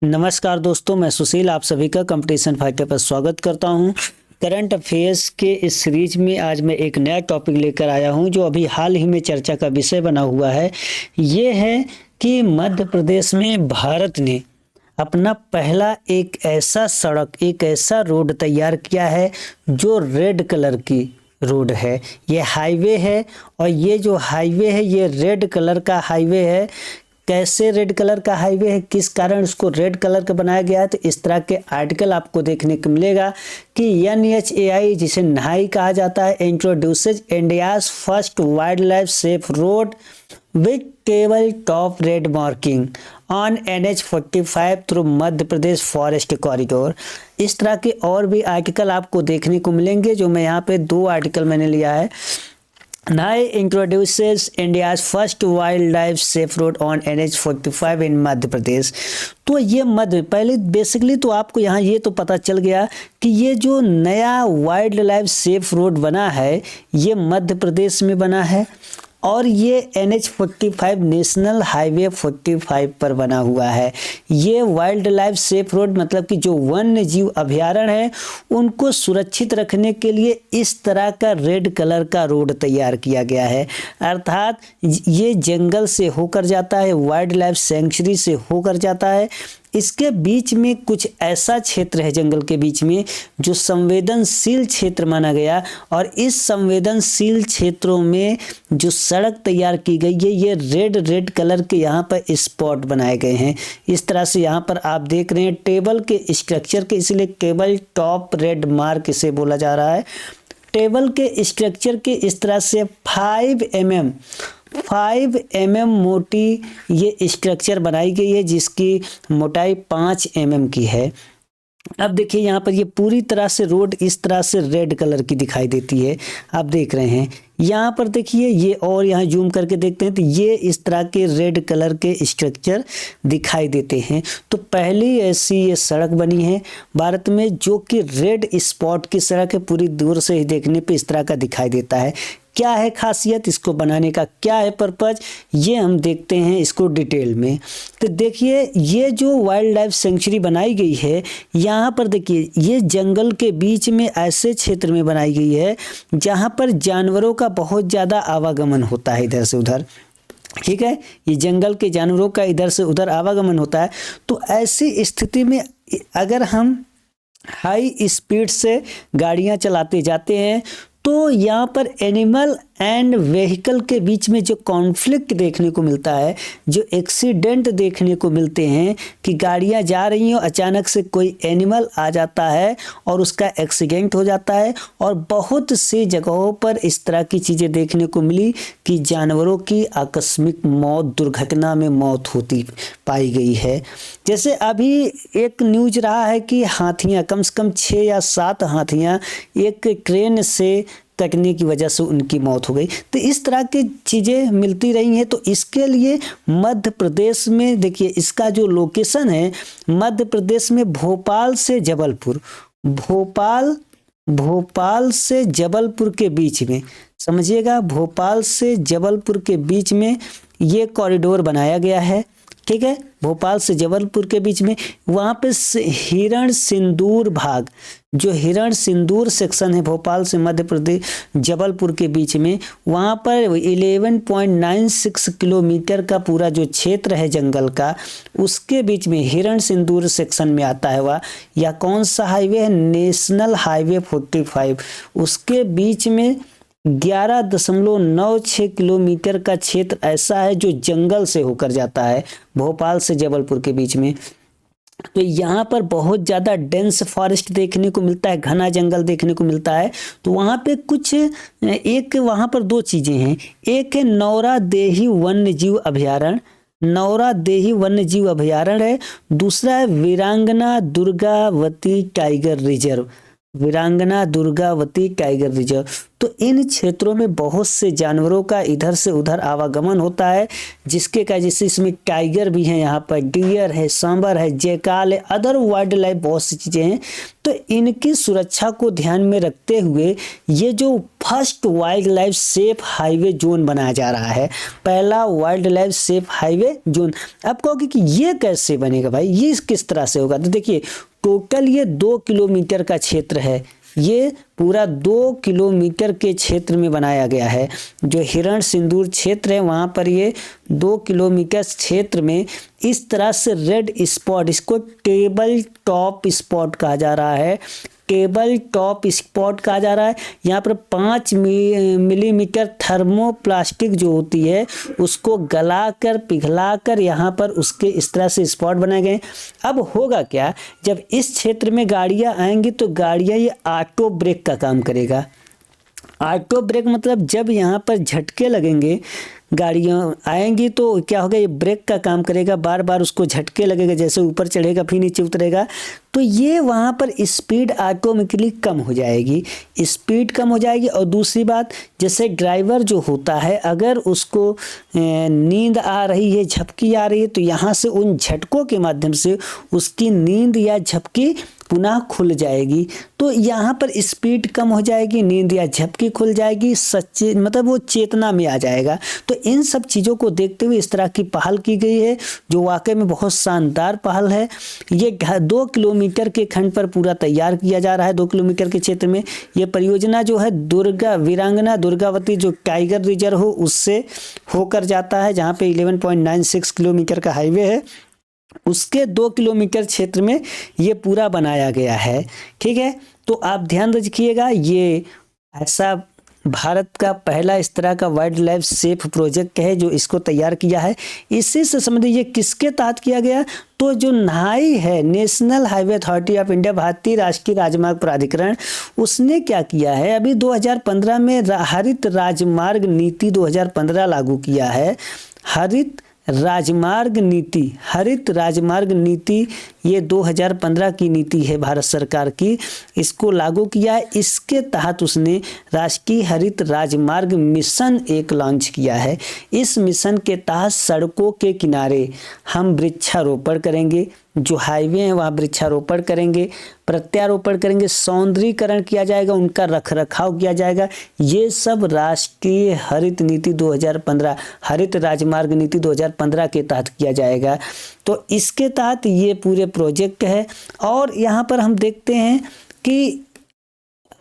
नमस्कार दोस्तों, मैं सुशील आप सभी का कंपटीशन फाइटर पर स्वागत करता हूं। करंट अफेयर्स के इस सीरीज में आज मैं एक नया टॉपिक लेकर आया हूं जो अभी हाल ही में चर्चा का विषय बना हुआ है। ये है कि मध्य प्रदेश में भारत ने अपना पहला एक ऐसा रोड तैयार किया है जो रेड कलर की रोड है। ये हाईवे है और ये जो हाईवे है ये रेड कलर का हाईवे है। कैसे रेड कलर का हाईवे है, किस कारण उसको रेड कलर का बनाया गया है, तो इस तरह के आर्टिकल आपको देखने को मिलेगा कि NHAI जिसे NHAI कहा जाता है इंट्रोड्यूसेज India's first wild life safe road with table top red marking on NH45 through Madhya Pradesh forest corridor. इस तरह के और भी आर्टिकल आपको देखने को मिलेंगे जो मैं यहाँ पे दो आर्टिकल मैंने लिया है। NHAI introduces India's first wildlife safe road on NH45 in Madhya Pradesh. तो ये पहले बेसिकली तो आपको यहाँ ये तो पता चल गया कि ये जो नया वाइल्ड लाइफ सेफ रोड बना है ये मध्य प्रदेश में बना है और ये NH45 नेशनल हाईवे 45 पर बना हुआ है। ये वाइल्ड लाइफ सेफ रोड मतलब कि जो वन्य जीव अभयारण्य है उनको सुरक्षित रखने के लिए इस तरह का रेड कलर का रोड तैयार किया गया है। अर्थात ये जंगल से होकर जाता है, वाइल्ड लाइफ सेंचुरी से होकर जाता है। इसके बीच में कुछ ऐसा क्षेत्र है जंगल के बीच में जो संवेदनशील क्षेत्र माना गया और इस संवेदनशील क्षेत्रों में जो सड़क तैयार की गई है ये रेड कलर के यहाँ पर स्पॉट बनाए गए हैं। इस तरह से यहाँ पर आप देख रहे हैं टेबल के स्ट्रक्चर के, इसलिए टेबल टॉप रेड मार्क इसे बोला जा रहा है। टेबल के स्ट्रक्चर के इस तरह से 5 mm मोटी ये स्ट्रक्चर बनाई गई है जिसकी मोटाई 5 mm की है। अब देखिए यहाँ पर ये पूरी तरह से रोड इस तरह से रेड कलर की दिखाई देती है, आप देख रहे हैं। यहाँ पर देखिए ये और यहाँ जूम करके देखते हैं तो ये इस तरह के रेड कलर के स्ट्रक्चर दिखाई देते हैं। तो पहली ऐसी ये सड़क बनी है भारत में जो कि रेड स्पॉट की सड़क है, पूरी दूर से ही देखने पे इस तरह का दिखाई देता है। क्या है खासियत इसको बनाने का, क्या है पर्पज, ये हम देखते हैं इसको डिटेल में। तो देखिए ये जो वाइल्ड लाइफ सेंचुरी बनाई गई है यहाँ पर देखिए ये जंगल के बीच में ऐसे क्षेत्र में बनाई गई है जहाँ पर जानवरों का बहुत ज़्यादा आवागमन होता है इधर से उधर। ठीक है, ये जंगल के जानवरों का इधर से उधर आवागमन होता है। तो ऐसी स्थिति में अगर हम हाई स्पीड से गाड़ियाँ चलाते जाते हैं तो यहाँ पर एनिमल एंड व्हीकल के बीच में जो कॉन्फ्लिक्ट देखने को मिलता है, जो एक्सीडेंट देखने को मिलते हैं कि गाड़ियाँ जा रही हैं अचानक से कोई एनिमल आ जाता है और उसका एक्सीडेंट हो जाता है। और बहुत सी जगहों पर इस तरह की चीज़ें देखने को मिली कि जानवरों की आकस्मिक मौत, दुर्घटना में मौत होती पाई गई है। जैसे अभी एक न्यूज रहा है कि हाथियाँ, कम से कम 6 या 7 हाथियाँ एक ट्रेन से कटने की वजह से उनकी मौत हो गई। तो इस तरह की चीज़ें मिलती रही हैं। तो इसके लिए मध्य प्रदेश में देखिए इसका जो लोकेशन है मध्य प्रदेश में भोपाल से जबलपुर के बीच में, समझिएगा, भोपाल से जबलपुर के बीच में ये कॉरिडोर बनाया गया है। ठीक है, भोपाल से जबलपुर के बीच में वहाँ पे हिरण सिंदूर भाग, जो हिरण सिंदूर सेक्शन है भोपाल से मध्य प्रदेश जबलपुर के बीच में, वहाँ पर 11.96 किलोमीटर का पूरा जो क्षेत्र है जंगल का उसके बीच में हिरण सिंदूर सेक्शन में आता है वह। या कौन सा हाईवे है, नेशनल हाईवे 45, उसके बीच में 11.96 किलोमीटर का क्षेत्र ऐसा है जो जंगल से होकर जाता है भोपाल से जबलपुर के बीच में। तो यहाँ पर बहुत ज़्यादा डेंस फॉरेस्ट देखने को मिलता है, घना जंगल देखने को मिलता है। तो वहाँ पे वहाँ पर 2 चीज़ें हैं। एक है नौरादेही वन्यजीव अभयारण्य है, दूसरा है वीरांगना दुर्गावती टाइगर रिजर्व। तो इन क्षेत्रों में बहुत से जानवरों का इधर से उधर आवागमन होता है, जिसके का जैसे इसमें टाइगर भी है, यहाँ पर डियर है, सांबर है, जैकाल है, अदर वाइल्ड लाइफ बहुत सी चीज़ें हैं। तो इनकी सुरक्षा को ध्यान में रखते हुए ये जो first wild life safe highway zone बनाया जा रहा है, पहला wild life safe highway zone. आप कहोगे कि ये कैसे बनेगा भाई, ये किस तरह से होगा? तो देखिए, टोटल ये 2 किलोमीटर का क्षेत्र है, ये पूरा 2 किलोमीटर के क्षेत्र में बनाया गया है। जो हिरण सिंदूर क्षेत्र है वहाँ पर ये 2 किलोमीटर क्षेत्र में इस तरह से रेड स्पॉट, इसको टेबल टॉप स्पॉट कहा जा रहा है, टेबल टॉप स्पॉट कहा जा रहा है। यहाँ पर 5 मिलीमीटर थर्मोप्लास्टिक जो होती है उसको गलाकर पिघलाकर यहाँ पर उसके इस तरह से स्पॉट बनाए गए। अब होगा क्या, जब इस क्षेत्र में गाड़ियाँ आएंगी तो गाड़ियाँ ये ऑटो ब्रेक का काम करेगा। ऑटो ब्रेक मतलब जब यहाँ पर झटके लगेंगे, गाड़ियाँ आएंगी तो क्या होगा, ये ब्रेक का काम करेगा, बार बार उसको झटके लगेगा, जैसे ऊपर चढ़ेगा फिर नीचे उतरेगा, तो ये वहाँ पर स्पीड ऑटोमेटिकली कम हो जाएगी, स्पीड कम हो जाएगी। और दूसरी बात, जैसे ड्राइवर जो होता है अगर उसको नींद आ रही है, झपकी आ रही है, तो यहाँ से उन झटकों के माध्यम से उसकी नींद या झपकी पुनः खुल जाएगी। तो यहाँ पर स्पीड कम हो जाएगी, नींद या झपकी खुल जाएगी, सच्चे मतलब वो चेतना में आ जाएगा। तो इन सब चीज़ों को देखते हुए इस तरह की पहल की गई है, जो वाकई में बहुत शानदार पहल है। ये 2 किलोमीटर के खंड पर पूरा तैयार किया जा रहा है, 2 किलोमीटर के क्षेत्र में। ये परियोजना जो है वीरांगना दुर्गावती जो टाइगर रिजर्व हो उससे होकर जाता है, जहाँ पे 11.96 किलोमीटर का हाईवे है, उसके 2 किलोमीटर क्षेत्र में ये पूरा बनाया गया है। ठीक है, तो आप ध्यान रखिएगा, ये ऐसा भारत का पहला इस तरह का वाइल्ड लाइफ सेफ प्रोजेक्ट है जो इसको तैयार किया है। इसी से संबंधित ये किसके तहत किया गया, तो जो NHAI है, national highway authority of India, भारतीय राष्ट्रीय राजमार्ग प्राधिकरण, उसने क्या किया है, अभी 2015 में हरित राजमार्ग नीति 2015 लागू किया है। हरित राजमार्ग नीति ये 2015 की नीति है भारत सरकार की, इसको लागू किया है। इसके तहत उसने राष्ट्रीय हरित राजमार्ग मिशन एक लॉन्च किया है। इस मिशन के तहत सड़कों के किनारे हम वृक्षारोपण करेंगे, जो हाईवे हैं वहाँ वृक्षारोपण करेंगे, प्रत्यारोपण करेंगे, सौंदर्यीकरण किया जाएगा, उनका रखरखाव किया जाएगा। ये सब राष्ट्रीय हरित नीति 2015, हरित राजमार्ग नीति 2015 के तहत किया जाएगा। तो इसके तहत ये पूरे प्रोजेक्ट है। और यहाँ पर हम देखते हैं कि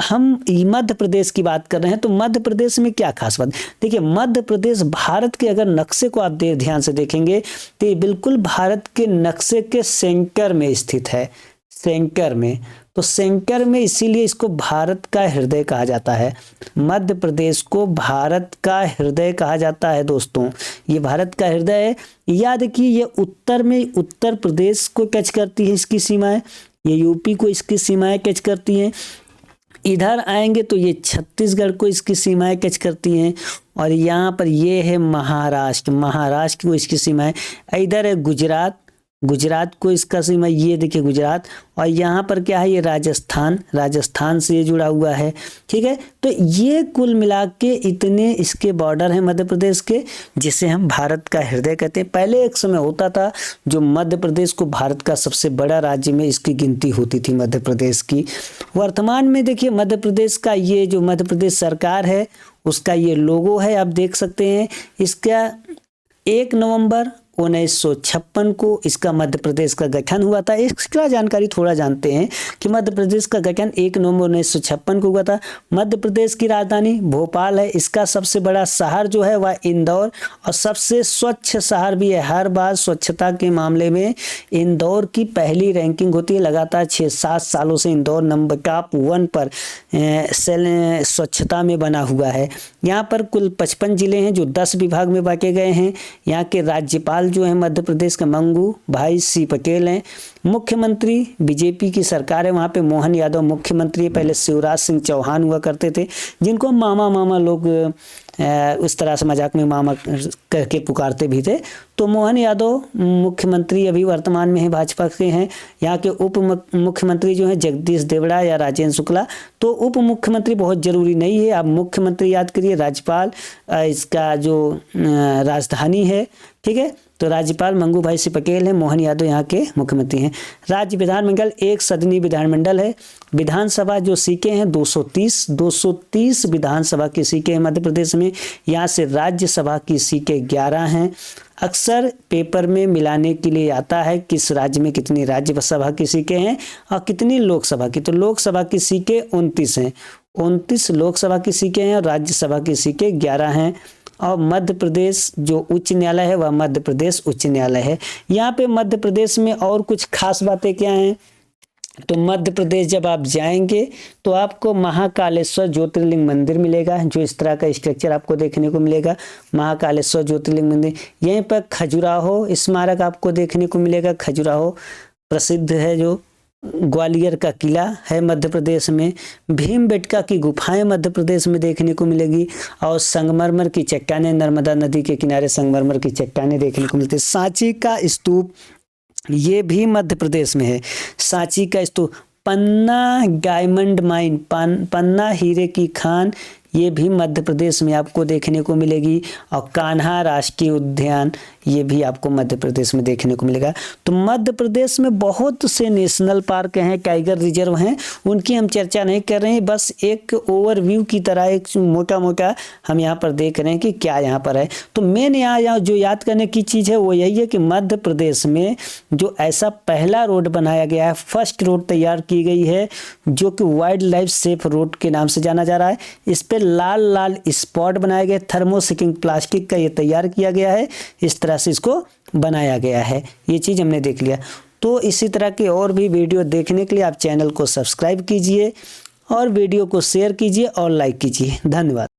हम मध्य प्रदेश की बात कर रहे हैं, तो मध्य प्रदेश में क्या खास बात, देखिए मध्य प्रदेश भारत के अगर नक्शे को आप ध्यान से देखेंगे तो ये बिल्कुल भारत के नक्शे के सेंटर में स्थित है, सेंटर में। तो सेंटर में, इसीलिए इसको भारत का हृदय कहा जाता है। मध्य प्रदेश को भारत का हृदय कहा जाता है दोस्तों, ये भारत का हृदय है। याद रखिए, ये उत्तर में उत्तर प्रदेश को टच करती है इसकी सीमाएं, ये यूपी को इसकी सीमाएं टच करती हैं, इधर आएंगे तो ये छत्तीसगढ़ को इसकी सीमाएं टच करती हैं, और यहाँ पर ये है महाराष्ट्र, महाराष्ट्र को इसकी सीमाएं, इधर है गुजरात, गुजरात को इसका सीमा, ये देखिए गुजरात, और यहाँ पर क्या है, ये राजस्थान, राजस्थान से ये जुड़ा हुआ है। ठीक है, तो ये कुल मिला के इतने इसके बॉर्डर हैं मध्य प्रदेश के, जिसे हम भारत का हृदय कहते हैं। पहले एक समय होता था जो मध्य प्रदेश को भारत का सबसे बड़ा राज्य में इसकी गिनती होती थी मध्य प्रदेश की। वर्तमान में देखिए मध्य प्रदेश का ये जो मध्य प्रदेश सरकार है उसका ये लोगो है, आप देख सकते हैं। इसका 1 नवंबर 1956 को इसका मध्य प्रदेश का गठन हुआ था। इसका जानकारी थोड़ा जानते हैं कि मध्य प्रदेश का गठन 1 नवंबर 1956 को हुआ था। मध्य प्रदेश की राजधानी भोपाल है, इसका सबसे बड़ा शहर जो है वह इंदौर, और सबसे स्वच्छ शहर भी है। हर बार स्वच्छता के मामले में इंदौर की पहली रैंकिंग होती है, लगातार 6-7 सालों से इंदौर नंबर टॉप 1 पर स्वच्छता में बना हुआ है। यहाँ पर कुल 55 जिले हैं जो 10 विभाग में बांटे गए हैं। यहाँ के राज्यपाल राज्यपाल जो है मध्य प्रदेश के मंगू भाई सी पटेल हैं। मुख्यमंत्री बीजेपी की सरकार है, वहाँ पे मोहन यादव मुख्यमंत्री है। पहले शिवराज सिंह चौहान हुआ करते थे, जिनको मामा मामा लोग उस तरह से मजाक में मामा करके पुकारते भी थे। तो मोहन यादव मुख्यमंत्री अभी वर्तमान में है, भाजपा के हैं। यहाँ के उप मुख्यमंत्री जो हैं जगदीश देवड़ा या राजेंद्र शुक्ला। तो उप मुख्यमंत्री बहुत जरूरी नहीं है, आप मुख्यमंत्री याद करिए। राज्यपाल इसका जो राजधानी है, ठीक है। तो राज्यपाल मंगू भाई सी पटेल हैं, मोहन यादव यहाँ के मुख्यमंत्री हैं। राज्य विधानमंडल एक सदनीय विधानमंडल है। विधानसभा जो सीटें हैं 230 विधानसभा की सीटें हैं मध्य प्रदेश में। यहाँ से राज्यसभा की सीटें 11 हैं। अक्सर पेपर में मिलाने के लिए आता है किस राज्य में कितनी राज्यसभा की सीटें हैं और कितनी लोकसभा की। तो लोकसभा की सीटें 29 हैं, 29 लोकसभा की सीटें हैं और राज्यसभा की सीटें 11 हैं। और मध्य प्रदेश जो उच्च न्यायालय है वह मध्य प्रदेश उच्च न्यायालय है। यहाँ पे मध्य प्रदेश में और कुछ खास बातें क्या हैं, तो मध्य प्रदेश जब आप जाएंगे तो आपको महाकालेश्वर ज्योतिर्लिंग मंदिर मिलेगा, जो इस तरह का स्ट्रक्चर आपको देखने को मिलेगा, महाकालेश्वर ज्योतिर्लिंग मंदिर। यहीं पर खजुराहो स्मारक आपको देखने को मिलेगा। खजुराहो प्रसिद्ध है, जो ग्वालियर का किला है मध्य प्रदेश में। भीमबेटका की गुफाएं मध्य प्रदेश में देखने को मिलेगी। और संगमरमर की चट्टानें, नर्मदा नदी के किनारे संगमरमर की चट्टानें देखने को मिलती है। सांची का स्तूप ये भी मध्य प्रदेश में है। सांची का स्तूप, पन्ना डायमंड माइन, पन्ना हीरे की खान, ये भी मध्य प्रदेश में आपको देखने को मिलेगी। और कान्हा राष्ट्रीय उद्यान ये भी आपको मध्य प्रदेश में देखने को मिलेगा। तो मध्य प्रदेश में बहुत से नेशनल पार्क हैं, टाइगर रिजर्व हैं, उनकी हम चर्चा नहीं कर रहे हैं, बस एक ओवरव्यू की तरह एक मोटा मोटा हम यहाँ पर देख रहे हैं कि क्या यहाँ पर है। तो मेन यहाँ जो याद करने की चीज़ है वो यही है कि मध्य प्रदेश में जो ऐसा पहला रोड बनाया गया है, फर्स्ट रोड तैयार की गई है, जो कि वाइल्ड लाइफ सेफ रोड के नाम से जाना जा रहा है। इस पर लाल लाल स्पॉट बनाए गए, थर्मोसिकिंग प्लास्टिक का ये तैयार किया गया है, इस तरह से इसको बनाया गया है। ये चीज़ हमने देख लिया। तो इसी तरह के और भी वीडियो देखने के लिए आप चैनल को सब्सक्राइब कीजिए और वीडियो को शेयर कीजिए और लाइक कीजिए। धन्यवाद।